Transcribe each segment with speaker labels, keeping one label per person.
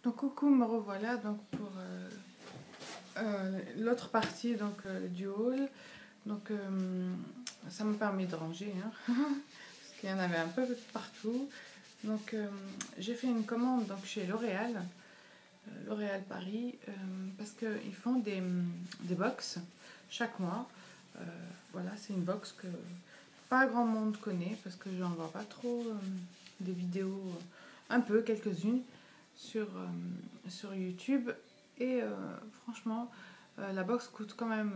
Speaker 1: Donc coucou, me revoilà donc pour l'autre partie du haul. Donc ça m'a permis de ranger, hein, parce qu'il y en avait un peu partout. Donc j'ai fait une commande donc, chez L'Oréal, L'Oréal Paris, parce qu'ils font des box chaque mois. Voilà, c'est une box que pas grand monde connaît parce que j'en vois pas trop des vidéos, un peu, quelques-unes sur YouTube. Et franchement, la box coûte quand même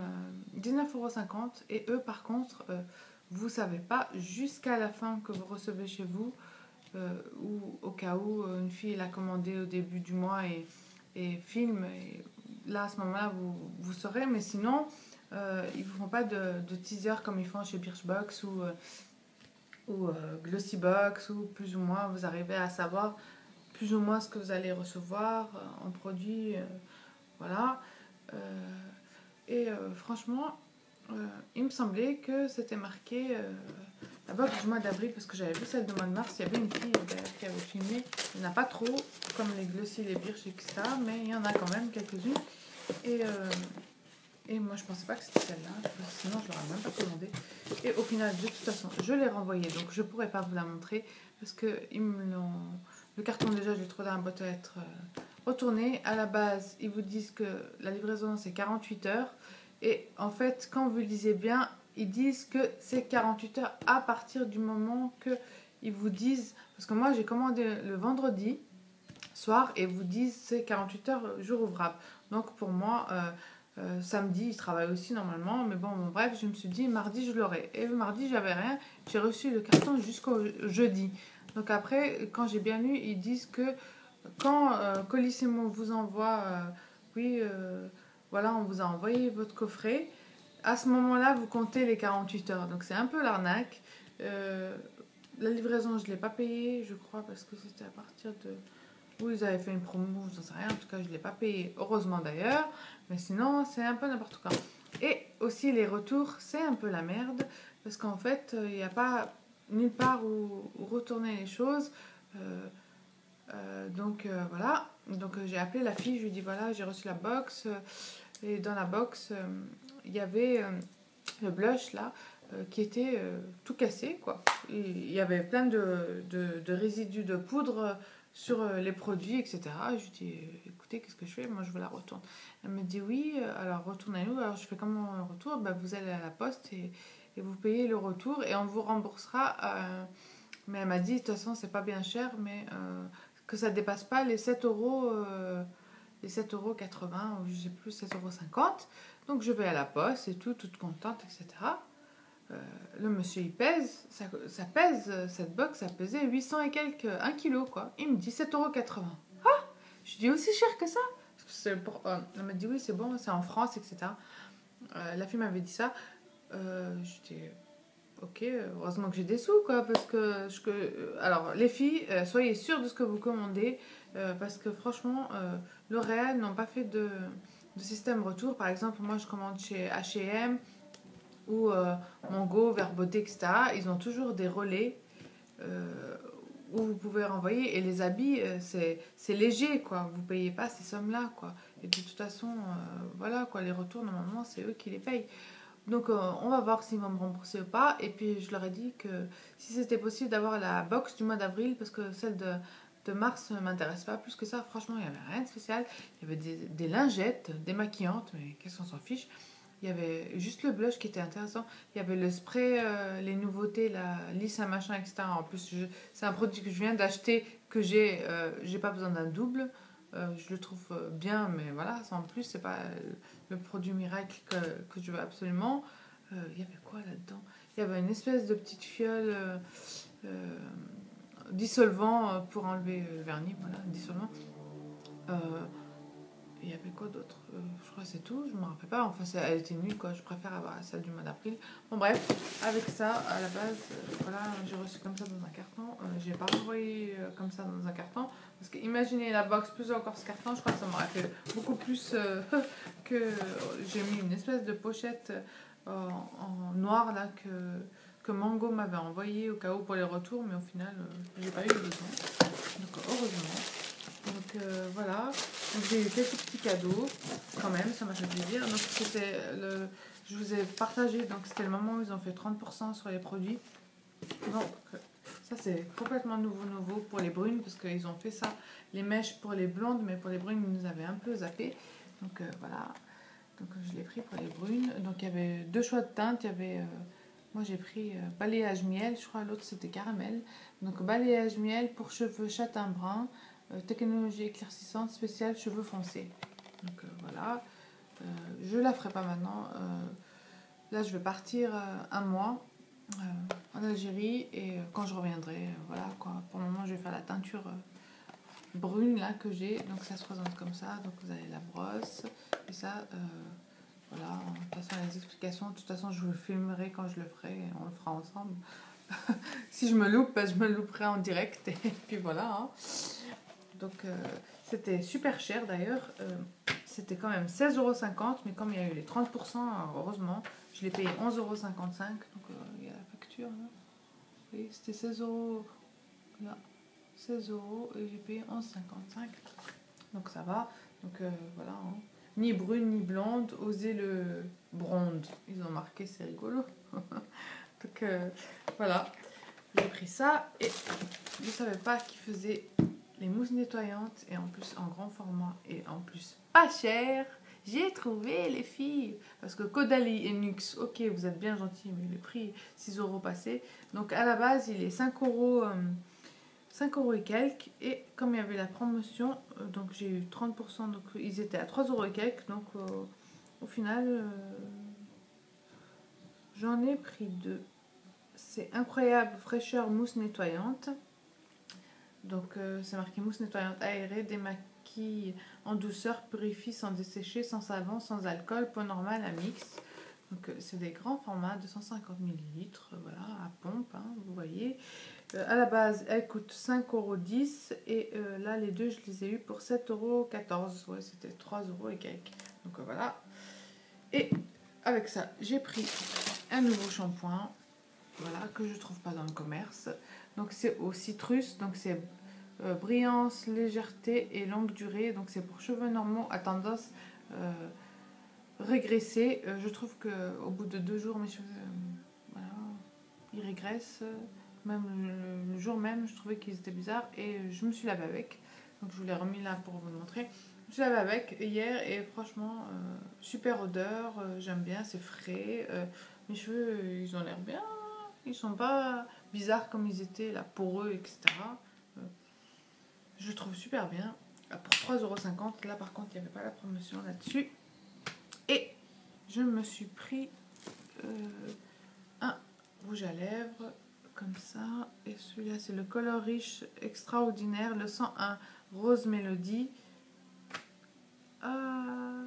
Speaker 1: 19,50 € et eux par contre, vous savez pas jusqu'à la fin que vous recevez chez vous, ou au cas où une fille l'a commandé au début du mois et filme, et là à ce moment-là vous saurez, mais sinon ils vous font pas de teaser comme ils font chez Birchbox ou Glossybox, où plus ou moins vous arrivez à savoir plus ou moins ce que vous allez recevoir en produit, voilà. Franchement, il me semblait que c'était marqué la box du mois d'avril, parce que j'avais vu celle du mois de mars. Il y avait une fille qui avait filmé. Il n'y en a pas trop, comme les Glossy, les Birch, etc. Mais il y en a quand même quelques-unes. Et moi, je pensais pas que c'était celle-là, sinon je l'aurais même pas commandé. Et au final, de toute façon, je l'ai renvoyée, donc je pourrais pas vous la montrer parce que ils me l'ont... Le carton, déjà, je l'ai trouvé dans la boîte à lettres retourné. À la base, ils vous disent que la livraison c'est 48 heures. Et en fait, quand vous lisez bien, ils disent que c'est 48 heures à partir du moment que ils vous disent. Parce que moi, j'ai commandé le vendredi soir et vous disent c'est 48 heures jour ouvrable. Donc pour moi, samedi, ils travaillent aussi normalement. Mais bon, bref, je me suis dit mardi, je l'aurai. Et mardi, j'avais rien. J'ai reçu le carton jusqu'au jeudi. Donc après, quand j'ai bien lu, ils disent que quand Colissimo vous envoie, oui, voilà, on vous a envoyé votre coffret, à ce moment-là, vous comptez les 48 heures. Donc c'est un peu l'arnaque. La livraison, je ne l'ai pas payée, je crois, parce que c'était à partir de... Oui, ils avaient fait une promo, je ne sais rien. En tout cas, je ne l'ai pas payée, heureusement d'ailleurs. Mais sinon, c'est un peu n'importe quoi. Et aussi, les retours, c'est un peu la merde. Parce qu'en fait, il n'y a pas nulle part où retourner les choses. Voilà. Donc j'ai appelé la fille, je lui ai dit voilà, j'ai reçu la box. Et dans la box, il y avait le blush là, qui était tout cassé, quoi. Il y avait plein de résidus de poudre sur les produits, etc. Je lui dis écoutez, qu'est-ce que je fais? Moi, je veux la retourne. Elle me dit oui, alors retournez-nous. Alors je fais comment le retour? Bah, vous allez à la poste et vous payez le retour et on vous remboursera. Mais elle m'a dit de toute façon, c'est pas bien cher, mais que ça dépasse pas les 7 €. Les 7,80 € ou je sais plus, 7,50 €. Donc je vais à la poste et tout, toute contente, etc. Le monsieur il pèse, ça pèse, cette box, ça pesait 800 et quelques, 1 kilo quoi. Il me dit 7,80 €. Ah, je dis aussi cher que ça. Elle m'a dit oui, c'est bon, c'est en France, etc. La fille m'avait dit ça. Je dis ok, heureusement que j'ai des sous, quoi, parce que alors, les filles, soyez sûres de ce que vous commandez, parce que franchement, L'Oréal n'ont pas fait de système retour. Par exemple, moi, je commande chez H&M ou Mango, Vert Beauté, etc. Ils ont toujours des relais où vous pouvez renvoyer, et les habits, c'est léger, quoi. Vous payez pas ces sommes-là, quoi. Et de toute façon, voilà, quoi, les retours, normalement, c'est eux qui les payent. Donc on va voir s'ils vont me rembourser ou pas. Et puis je leur ai dit que si c'était possible d'avoir la box du mois d'avril, parce que celle de mars ne m'intéresse pas plus que ça. Franchement, il n'y avait rien de spécial. Il y avait des lingettes démaquillantes, mais qu'est-ce qu'on s'en fiche. Il y avait juste le blush qui était intéressant. Il y avait le spray, les nouveautés, la lisse, un machin, etc. En plus, c'est un produit que je viens d'acheter, que j'ai pas besoin d'un double. Je le trouve bien, mais voilà, ça en plus, c'est pas le produit miracle que je veux absolument. Il y avait quoi là-dedans? Il y avait une espèce de petite fiole dissolvant pour enlever le vernis, voilà, dissolvant. Il y avait quoi d'autre? Je crois que c'est tout, je me rappelle pas. Enfin, elle était nulle, quoi. Je préfère avoir celle du mois d'avril. Bon, bref, avec ça, à la base, voilà, j'ai reçu comme ça dans un carton. J'ai pas renvoyé comme ça dans un carton. Parce que imaginez la box plus encore ce carton, je crois que ça m'aurait fait beaucoup plus que. J'ai mis une espèce de pochette en noir là que Mango m'avait envoyé au cas où pour les retours, mais au final, j'ai pas eu besoin. Donc, heureusement. Donc voilà, Donc j'ai eu quelques petits cadeaux, quand même, ça m'a fait plaisir. Donc je vous ai partagé, donc c'était le moment où ils ont fait 30% sur les produits. Donc ça c'est complètement nouveau pour les brunes, parce qu'ils ont fait ça, les mèches pour les blondes, mais pour les brunes ils nous avaient un peu zappé. Donc voilà, donc je l'ai pris pour les brunes. Donc il y avait deux choix de teintes, il y avait... moi j'ai pris balayage miel, je crois l'autre c'était caramel. Donc balayage miel pour cheveux châtain brun, technologie éclaircissante spéciale cheveux foncés. Donc voilà, je la ferai pas maintenant. Là je vais partir un mois en Algérie et quand je reviendrai, voilà quoi. Pour le moment je vais faire la teinture brune là que j'ai, donc ça se présente comme ça. Donc vous avez la brosse et ça... voilà, de toute façon les explications, de toute façon je vous le filmerai quand je le ferai, et on le fera ensemble. Si je me loupe, je me louperai en direct et puis voilà. Hein. Donc c'était super cher d'ailleurs, c'était quand même 16,50 €, mais comme il y a eu les 30%, heureusement, je l'ai payé 11,55 €, donc il y a la facture. Là. Oui, c'était 16 €, là, 16 € et j'ai payé 11,55 €, donc ça va. Donc voilà. Hein. Ni brune ni blonde, osez le blonde. Ils ont marqué, c'est rigolo. Donc voilà, j'ai pris ça et je ne savais pas qu'ils faisaient les mousses nettoyantes et en plus en grand format et en plus pas cher. J'ai trouvé les filles, parce que Caudalie et Nux, ok vous êtes bien gentils, mais le prix 6 € passé. Donc à la base il est 5 €. 5 € et quelques, et comme il y avait la promotion, donc j'ai eu 30%, donc ils étaient à 3 € et quelques, donc au final j'en ai pris deux. C'est incroyable fraîcheur mousse nettoyante, donc c'est marqué mousse nettoyante aérée, démaquille en douceur, purifie sans dessécher, sans savon, sans alcool, peau normale à mix. Donc c'est des grands formats, 250 ml, voilà, à pompe, hein, vous voyez. À la base, elle coûte 5,10 € et là, les deux, je les ai eu pour 7,14 €. Ouais, c'était 3 € et quelques. Donc voilà. Et avec ça, j'ai pris un nouveau shampoing, voilà, que je trouve pas dans le commerce. Donc c'est au citrus, donc c'est brillance, légèreté et longue durée. Donc c'est pour cheveux normaux à tendance régressée. Je trouve qu'au bout de 2 jours, mes cheveux, voilà, ils régressent. Même le jour même, je trouvais qu'ils étaient bizarres et je me suis lavée avec. Donc je vous l'ai remis là pour vous le montrer. Je me suis lavée avec hier et franchement, super odeur, j'aime bien, c'est frais. Mes cheveux, ils ont l'air bien, ils sont pas bizarres comme ils étaient, là, poreux, etc. Je trouve super bien. Pour 3,50 €, là par contre, il n'y avait pas la promotion là-dessus. Et je me suis pris un rouge à lèvres. Comme ça, et celui-là c'est le Color Riche Extraordinaire, le 101 Rose Mélodie. Ah,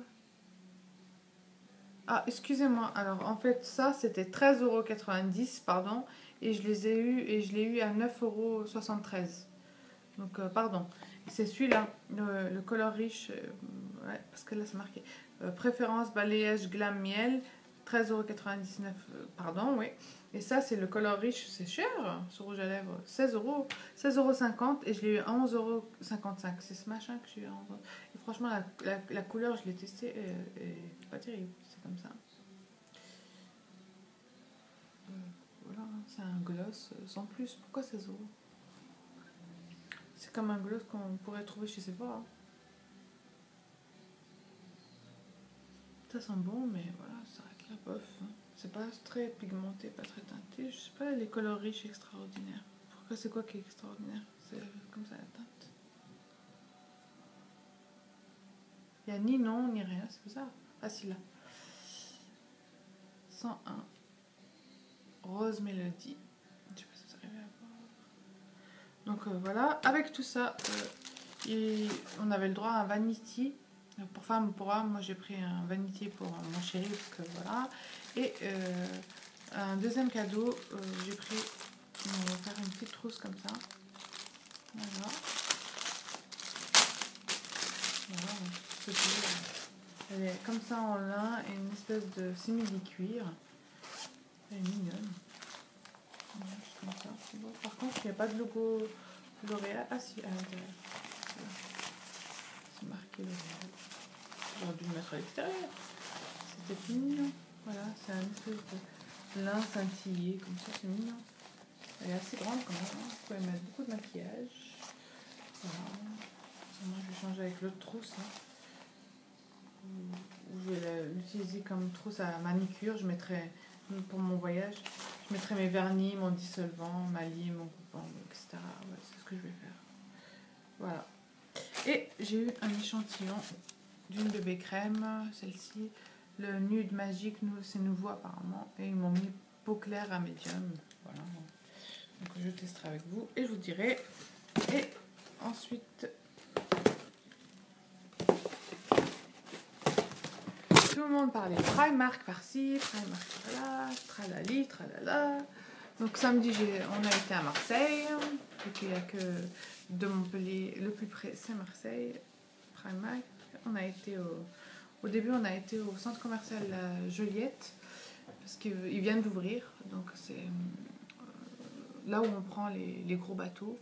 Speaker 1: excusez-moi, alors en fait ça c'était 13,90 €, pardon, et je les ai eu et je l'ai eu à 9,73 €. Donc pardon, c'est celui-là, le Color Riche, ouais, parce que là c'est marqué préférence balayage glam miel, 13,99 €, pardon, oui. Et ça, c'est le Color Riche, c'est cher, ce rouge à lèvres, 16 €, 16,50 € et je l'ai eu à 11,55 €. C'est ce machin que j'ai eu à 11 €. Et franchement, la couleur, je l'ai testé et c'est pas terrible, c'est comme ça. Voilà, c'est un gloss sans plus. Pourquoi 16 €? C'est comme un gloss qu'on pourrait trouver chez Sephora. Hein. Ça sent bon, mais voilà, ça reste la bof. Hein. C'est pas très pigmenté, pas très teinté. Je sais pas, les couleurs riches extraordinaires. Pourquoi c'est quoi qui est extraordinaire? C'est comme ça la teinte. Il n'y a ni nom ni rien, c'est bizarre. Ah si là. 101 Rose Mélodie. Je sais pas si vous arrivez à voir. Donc voilà, avec tout ça, on avait le droit à un vanity. Pour femme ou pour homme, moi j'ai pris un vanity pour mon chéri, parce que voilà. Et un deuxième cadeau, j'ai pris, on va faire une petite trousse comme ça. Voilà. Voilà, elle est comme ça en lin et une espèce de simili-cuir. Elle est mignonne. Voilà, comme ça, c'est beau. Par contre, il n'y a pas de logo L'Oréal. Ah si, à l'intérieur. C'est marqué L'Oréal. mettre à l'extérieur. C'était mignon. Voilà, c'est un espèce de lin scintillé, comme ça, c'est mignon. Elle est assez grande quand même, hein. Vous pouvez mettre beaucoup de maquillage. Voilà. Moi, je vais changer avec l'autre trousse. Hein. Je vais l'utiliser comme trousse à manicure. Je mettrai, pour mon voyage, je mettrai mes vernis, mon dissolvant, ma lime, mon coupon, etc. Ouais, c'est ce que je vais faire. Voilà. Et j'ai eu un échantillon d'une bébé crème, celle-ci. Le nude magique, c'est nouveau apparemment. Et ils m'ont mis peau claire à médium. Voilà. Donc je testerai avec vous et je vous dirai. Et ensuite, tout le monde parlait Primark par-ci, Primark par-là, tralali, tralala. Donc samedi, on a été à Marseille. Et puis il n'y a que de Montpellier, le plus près c'est Marseille, Primark. On a été au début, on a été au centre commercial Joliette parce qu'ils viennent d'ouvrir. Donc c'est là où on prend les gros bateaux.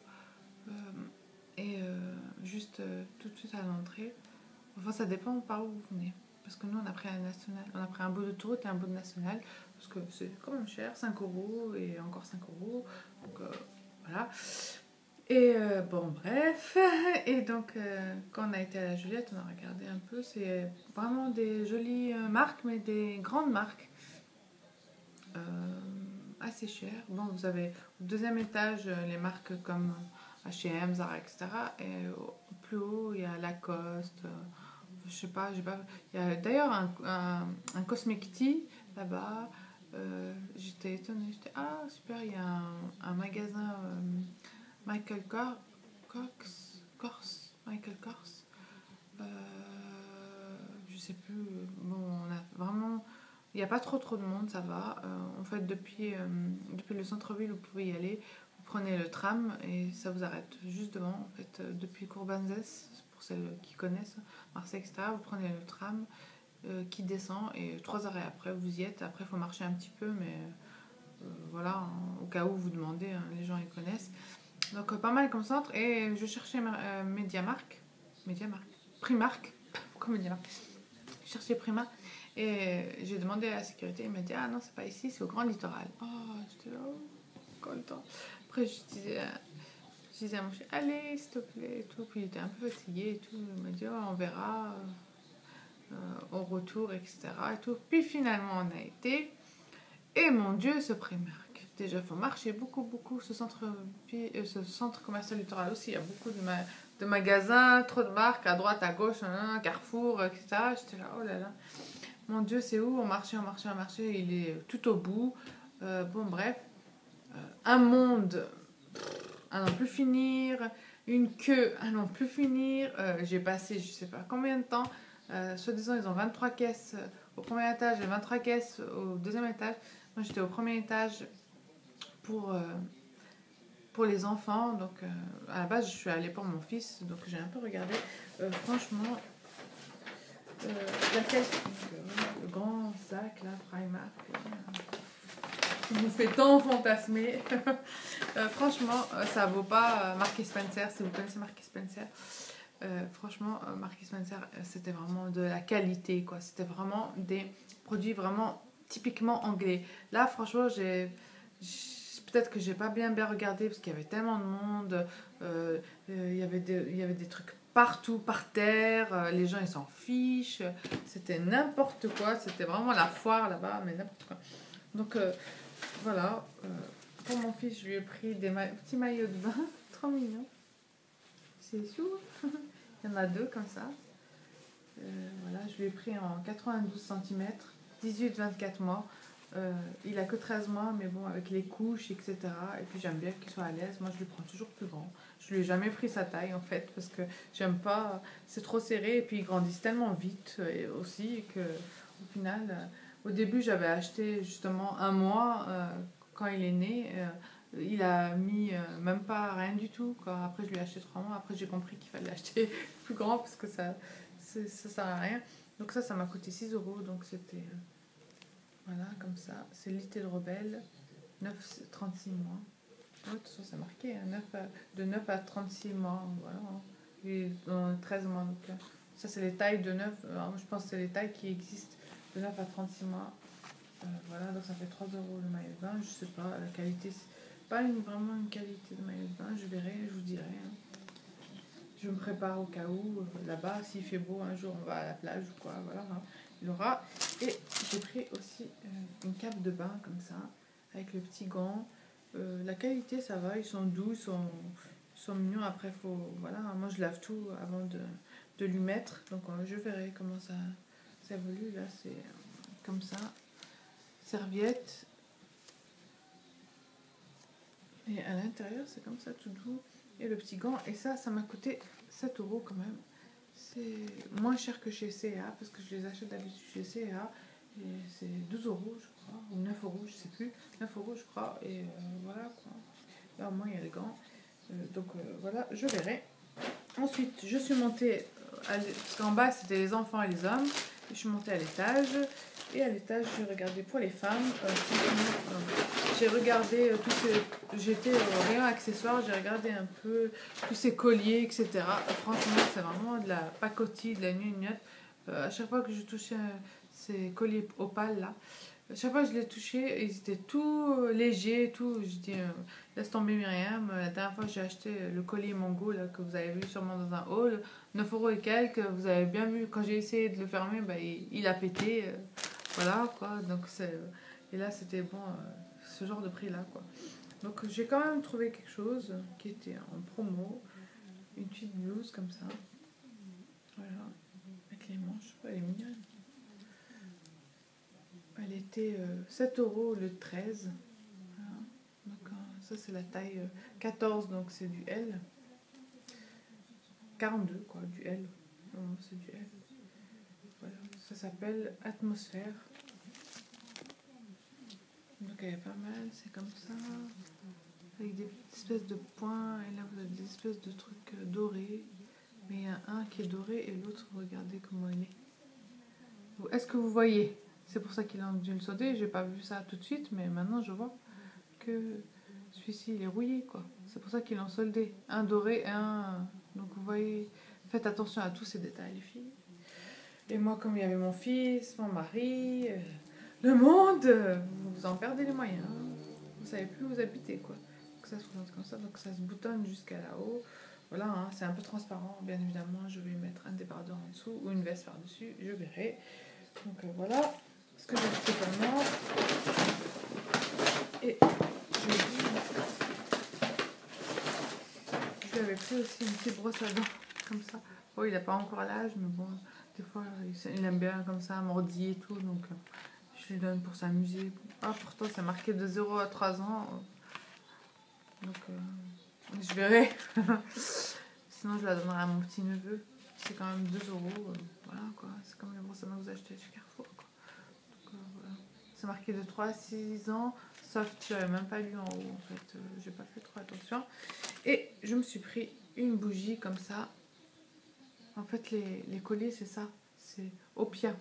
Speaker 1: Juste tout de suite à l'entrée. Enfin, ça dépend par où vous venez. Parce que nous, on a pris un national, on a pris un bout d'autoroute et un bout de national. Parce que c'est quand même cher, 5 € et encore 5 €. Donc voilà. Et bon, bref. Et donc, quand on a été à la Juliette, on a regardé un peu. C'est vraiment des jolies marques, mais des grandes marques. Assez chères. Bon, vous avez au deuxième étage les marques comme H&M, Zara, etc. Et plus haut, il y a Lacoste. Je sais pas, il y a d'ailleurs un Cosmic Tea là-bas. J'étais étonnée. Ah, super, il y a un magasin Michael Kors. Je sais plus. Bon, on a vraiment. Il n'y a pas trop de monde, ça va. En fait, depuis le centre-ville, vous pouvez y aller. Vous prenez le tram et ça vous arrête juste devant. En fait, depuis Courbanzès, pour celles qui connaissent Marseille, etc., vous prenez le tram qui descend et 3 arrêts après, vous y êtes. Après, il faut marcher un petit peu, mais voilà, hein, au cas où vous demandez, hein, les gens ils connaissent. Donc, pas mal comme centre. Et je cherchais Primark. Pourquoi Mediamarkt? Je cherchais Primark. Et j'ai demandé à la sécurité, il m'a dit ah non, c'est pas ici, c'est au Grand Littoral. Oh, j'étais là, content. Après, je disais à mon chien, allez, s'il te plaît, et tout. Puis il était un peu fatigué et tout. Il m'a dit oh, on verra au retour, etc. Et tout. Puis finalement, on a été. Et mon Dieu, ce Primark. Déjà, il faut marcher beaucoup. Ce centre commercial littoral aussi, il y a beaucoup de magasins, trop de marques à droite, à gauche, Carrefour, etc. J'étais là, oh là là. Mon Dieu, c'est où? On marchait, il est tout au bout. Bon, bref. Un monde à n'en plus finir. Une queue à n'en plus finir. J'ai passé je sais pas combien de temps. Soi-disant, ils ont 23 caisses au premier étage et 23 caisses au deuxième étage. Moi, j'étais au premier étage pour les enfants. Donc, à la base, je suis allée pour mon fils. Donc, j'ai un peu regardé. Franchement... la caisse, le grand sac là, Primark, qui vous fait tant fantasmer. Franchement, ça vaut pas Marks & Spencer, si vous connaissez Marks & Spencer. Franchement, Marks & Spencer, c'était vraiment de la qualité, quoi. C'était vraiment des produits vraiment typiquement anglais. Là, franchement, peut-être que j'ai pas bien regardé parce qu'il y avait tellement de monde. Il y avait des trucs partout, par terre, les gens ils s'en fichent, c'était n'importe quoi, c'était vraiment la foire là-bas, mais n'importe quoi. Donc voilà, pour mon fils, je lui ai pris des petits maillots de bain, trop mignons. C'est chou, il y en a 2 comme ça. Voilà, je lui ai pris en 92 cm, 18-24 mois. Il a que 13 mois, mais bon, avec les couches, etc. Et puis j'aime bien qu'il soit à l'aise. Moi, je lui prends toujours plus grand. Je lui ai jamais pris sa taille, en fait, parce que j'aime pas. C'est trop serré, et puis ils grandissent tellement vite aussi que, au final, au début, j'avais acheté justement 1 mois quand il est né. Il a mis même pas rien du tout, quoi. Après, je lui ai acheté 3 mois. Après, j'ai compris qu'il fallait acheter plus grand parce que ça sert à rien. Donc ça m'a coûté 6 €. Donc c'était... Voilà, comme ça. C'est Little Rebelle, 36 mois. Oui, de toute façon, c'est marqué, hein, de 9 à 36 mois. Voilà. Et dans 13 mois, donc Ça, c'est les tailles de 9. Alors, je pense que c'est les tailles qui existent de 9 à 36 mois. Voilà, donc ça fait 3 euros le maillot de bain. Je sais pas, la qualité, c'est pas vraiment une qualité de maillot de bain. Je verrai, je vous dirai. Hein. Je me prépare au cas où, là-bas, s'il fait beau, un jour on va à la plage ou quoi, voilà, hein, il aura. Et j'ai pris aussi une cape de bain comme ça, avec le petit gant. La qualité, ça va, ils sont doux, ils sont mignons. Après, faut, voilà, moi je lave tout avant de lui mettre. Donc je verrai comment ça évolue. Là, c'est comme ça. Serviette. Et à l'intérieur, c'est comme ça, tout doux. Et le petit gant, et ça m'a coûté 7 euros quand même. C'est moins cher que chez C&A, parce que je les achète d'habitude chez C&A. Et c'est 12 euros, je crois, ou 9 euros, je sais plus. 9 euros, je crois, et voilà quoi. Là, au moins, il y a les gants. Donc voilà, je verrai. Ensuite, je suis montée, parce qu'en bas, c'était les enfants et les hommes. Je suis montée à l'étage. Et à l'étage, j'ai regardé pour les femmes. J'ai regardé tous ces... J'étais au rayon accessoires, j'ai regardé un peu tous ces colliers, etc. Franchement, c'est vraiment de la pacotille, de la gnognotte. À chaque fois que je touchais ces colliers opales, là, à chaque fois que je les touchais, ils étaient tout légers, tout. Je dis, laisse tomber Myriam. La dernière fois, j'ai acheté le collier Mongo, là, que vous avez vu sûrement dans un haul. 9 euros et quelques, vous avez bien vu. Quand j'ai essayé de le fermer, bah, il a pété. Voilà, quoi. Donc, et là, c'était bon, ce genre de prix-là, quoi. Donc, j'ai quand même trouvé quelque chose qui était en promo. Une petite blouse comme ça. Voilà. Avec les manches. Elle est mignonne. Elle était 7 euros le 13. Voilà. Donc, ça, c'est la taille 14, donc c'est du L. 42, quoi, du L. Non, c'est du L. Voilà. Ça s'appelle Atmosphère. Donc, elle est pas mal, c'est comme ça. Avec des espèces de points, et là, vous avez des espèces de trucs dorés. Mais il y a un qui est doré et l'autre, regardez comment il est. Est-ce que vous voyez? C'est pour ça qu'il a dû le sauter. J'ai pas vu ça tout de suite, mais maintenant je vois que celui-ci il est rouillé, quoi. C'est pour ça qu'ils l'ont soldé. Un doré et un. Donc vous voyez, faites attention à tous ces détails, les filles. Et moi, comme il y avait mon fils, mon mari, le monde, vous en perdez les moyens. Vous savez plus où vous habitez, quoi. Donc ça se présente comme ça, donc ça se boutonne jusqu'à là-haut. Voilà, hein, c'est un peu transparent, bien évidemment. Je vais mettre un débardeur en dessous ou une veste par-dessus, je verrai. Donc voilà ce que j'ai acheté totalement. Et je lui avais pris aussi une petite brosse à dents, comme ça. Bon, il n'a pas encore l'âge, mais bon, des fois, il aime bien comme ça, mordiller et tout, donc je lui donne pour s'amuser. Ah, pourtant, c'est marqué de 0 à 3 ans. Donc, je verrai. Sinon, je la donnerai à mon petit neveu. C'est quand même 2 euros. Voilà, quoi. C'est comme les brosses à dents que vous achetez chez Carrefour, quoi. Donc, voilà. C'est marqué de 3 à 6 ans. Sauf que je n'avais même pas lu en haut, en fait. J'ai pas fait trop attention. Et je me suis pris une bougie comme ça. En fait, les colliers, c'est ça. C'est opia.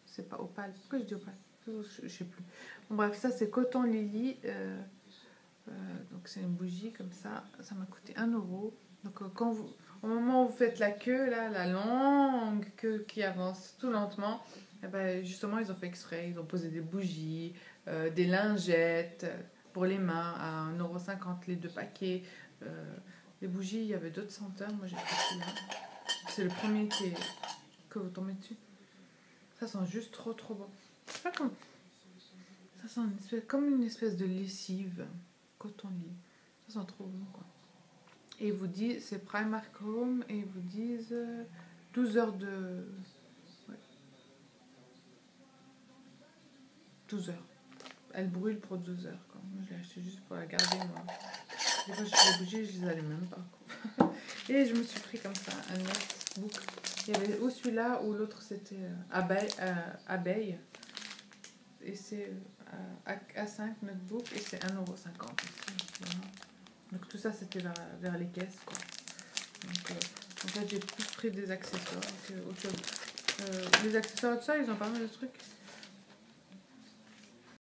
Speaker 1: C'est pas opale. Pourquoi je dis opale? Je sais plus. Bon, bref, ça, c'est coton lily. Donc, c'est une bougie comme ça. Ça m'a coûté 1 euro. Donc, au moment où vous faites la queue, là, la longue queue qui avance tout lentement, et ben, justement, ils ont fait exprès. Ils ont posé des bougies, des lingettes pour les mains à 1,50 € les 2 paquets. Les bougies, il y avait d'autres senteurs. Moi, j'ai pris celui-là. C'est le premier que vous tombez dessus. Ça sent juste trop bon. C'est pas comme... Ça sent comme une espèce de lessive. Coton-lit. Ça sent trop bon, quoi. Et ils vous disent, c'est Primark Home, et ils vous disent 12 heures de... Ouais. 12 heures. Elle brûle pour 12 heures, quoi. Moi, je l'ai acheté juste pour la garder, moi. Des fois, je fais les bougies, je les allume même pas, quoi. Et je me suis pris comme ça, un notebook. Il y avait ou celui-là, ou l'autre, c'était abeille. Et c'est A5 notebook, et c'est 1,50 €. Voilà. Donc tout ça, c'était vers les caisses, quoi. Donc, en fait, j'ai plus pris des accessoires que autre chose. Les accessoires, tout ça, ils ont pas mal de trucs.